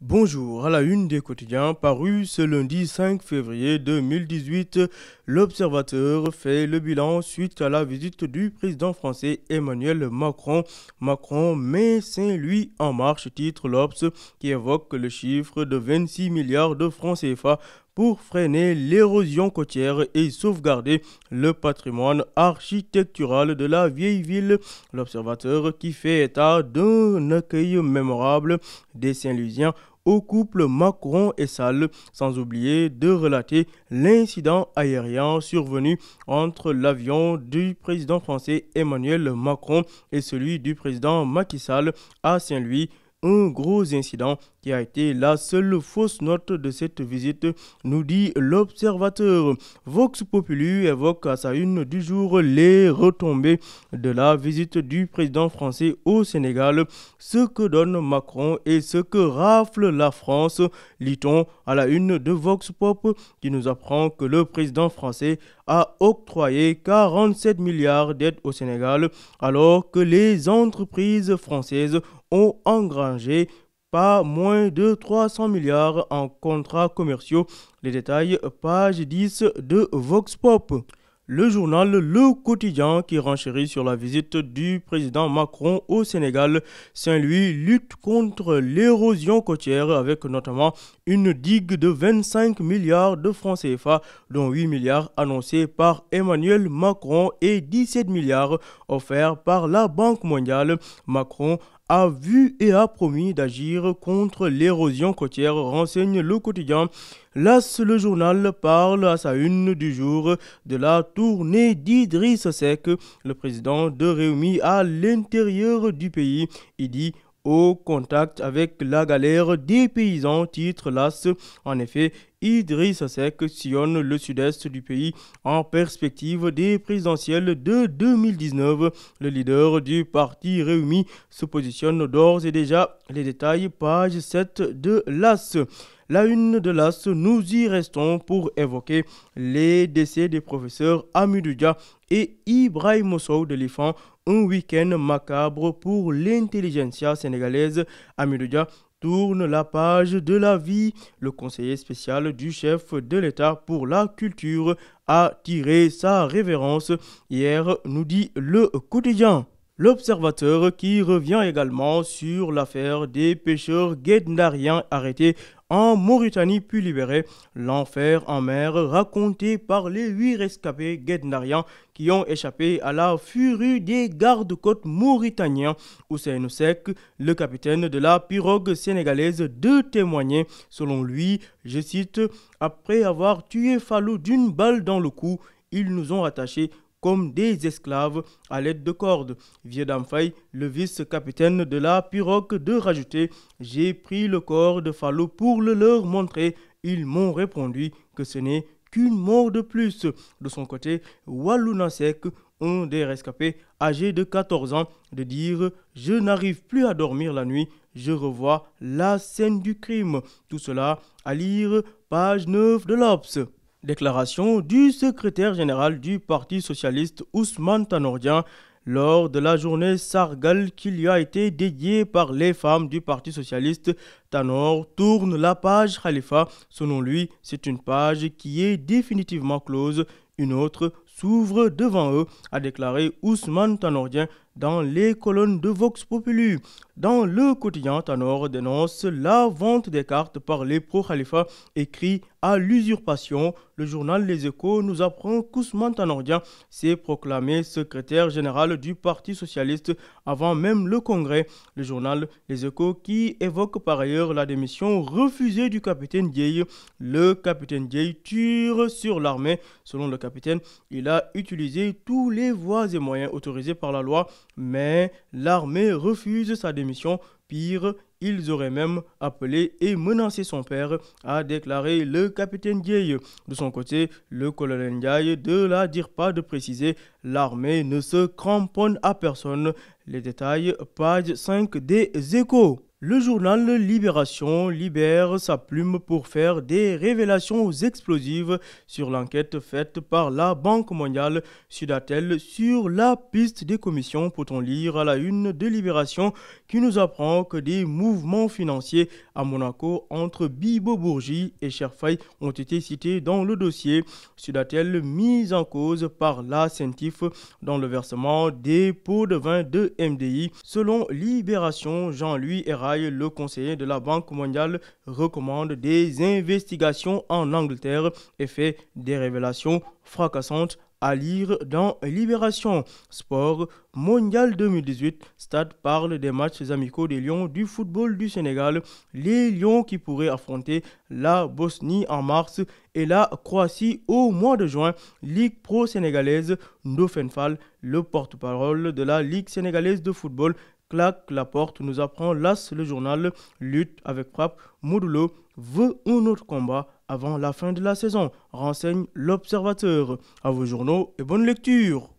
Bonjour, à la une des quotidiens paru ce lundi 5 février 2018, l'Observateur fait le bilan suite à la visite du président français Emmanuel Macron. Macron met Saint-Louis en marche, titre l'Obs, qui évoque le chiffre de 26 milliards de francs CFA pour freiner l'érosion côtière et sauvegarder le patrimoine architectural de la vieille ville. L'Observateur qui fait état d'un accueil mémorable des Saint-Louisiens au couple Macron et Sall, sans oublier de relater l'incident aérien survenu entre l'avion du président français Emmanuel Macron et celui du président Macky Sall à Saint-Louis. Un gros incident qui a été la seule fausse note de cette visite, nous dit l'Observateur. Vox Populi évoque à sa une du jour les retombées de la visite du président français au Sénégal, ce que donne Macron et ce que rafle la France, lit-on à la une de Vox Pop, qui nous apprend que le président français a octroyé 47 milliards d'aides au Sénégal, alors que les entreprises françaises ont engrangé pas moins de 300 milliards en contrats commerciaux. Les détails, page 10 de Vox Pop. Le journal Le Quotidien qui renchérit sur la visite du président Macron au Sénégal. Saint-Louis lutte contre l'érosion côtière avec notamment une digue de 25 milliards de francs CFA, dont 8 milliards annoncés par Emmanuel Macron et 17 milliards offerts par la Banque mondiale. Macron a vu et a promis d'agir contre l'érosion côtière, renseigne le quotidien. L'As, le journal, parle à sa une du jour de la tournée d'Idriss Seck, le président de Rewmi, à l'intérieur du pays. Il dit au contact avec la galère des paysans, titre l'As. En effet, Idriss Seck sillonne le sud-est du pays en perspective des présidentielles de 2019. Le leader du parti Rewmi se positionne d'ores et déjà. Les détails, page 7 de l'As. La une de l'As, nous y restons pour évoquer les décès des professeurs Hamidou Dia et Ibrahim Sow de l'IFAN. Un week-end macabre pour l'intelligentsia sénégalaise. Hamidou Dia tourne la page de la vie. Le conseiller spécial du chef de l'État pour la culture a tiré sa révérence hier, nous dit le quotidien. L'Observateur qui revient également sur l'affaire des pêcheurs guet-ndariens arrêtés en Mauritanie puis libérés. L'enfer en mer raconté par les 8 rescapés guet-ndariens qui ont échappé à la furie des gardes-côtes mauritaniens. Ousseynou Seck, le capitaine de la pirogue sénégalaise, de témoigner. Selon lui, je cite, « Après avoir tué Fallou d'une balle dans le cou, ils nous ont attachés comme des esclaves à l'aide de cordes. » Viedam Faye, le vice-capitaine de la pirogue, de rajouter « J'ai pris le corps de Fallou pour le leur montrer. Ils m'ont répondu que ce n'est qu'une mort de plus. » De son côté, Wallouna Seck, un des rescapés âgé de 14 ans, de dire « Je n'arrive plus à dormir la nuit, je revois la scène du crime. » Tout cela à lire, page 9 de l'Obs. Déclaration du secrétaire général du Parti socialiste Ousmane Tanor Dieng lors de la journée Sargal qui lui a été dédiée par les femmes du Parti socialiste. Tanor tourne la page Khalifa. Selon lui, c'est une page qui est définitivement close. Une autre s'ouvre devant eux, a déclaré Ousmane Tanor Dieng dans les colonnes de Vox Populi. Dans le quotidien, Tanor dénonce la vente des cartes par les pro-Khalifa et crie à l'usurpation. Le journal Les Échos nous apprend qu'Ousmane Tanor Dieng s'est proclamé secrétaire général du Parti socialiste avant même le congrès. Le journal Les Échos qui évoque par ailleurs la démission refusée du capitaine Dieye. Le capitaine Dieye tire sur l'armée. Selon le capitaine, il a utilisé tous les voies et moyens autorisés par la loi, mais l'armée refuse sa démission. Pire, ils auraient même appelé et menacé son père, a déclaré le capitaine Dieye. De son côté, le colonel Ndiaye de la DIRPA de préciser « L'armée ne se cramponne à personne ». Les détails, page 5 des Échos. Le journal Libération libère sa plume pour faire des révélations explosives sur l'enquête faite par la Banque mondiale Sudatel sur la piste des commissions. Peut-on lire à la une de Libération qui nous apprend que des mouvements financiers à Monaco entre Bibo Bourgi et Cherfaye ont été cités dans le dossier. Sudatel mise en cause par la CENTIF dans le versement des pots de vin de MDI. Selon Libération, Jean-Louis Héraille, le conseiller de la Banque mondiale, recommande des investigations en Angleterre et fait des révélations fracassantes à lire dans Libération. Sport mondial 2018, Stade parle des matchs amicaux des Lions du football du Sénégal. Les Lions qui pourraient affronter la Bosnie en mars et la Croatie au mois de juin. Ligue pro sénégalaise, Ndofène Fall, le porte-parole de la Ligue sénégalaise de football, claque la porte, nous apprend l'As le journal. Lutte avec frappe, Modulo veut un autre combat avant la fin de la saison, renseigne l'Observateur. À vos journaux et bonne lecture.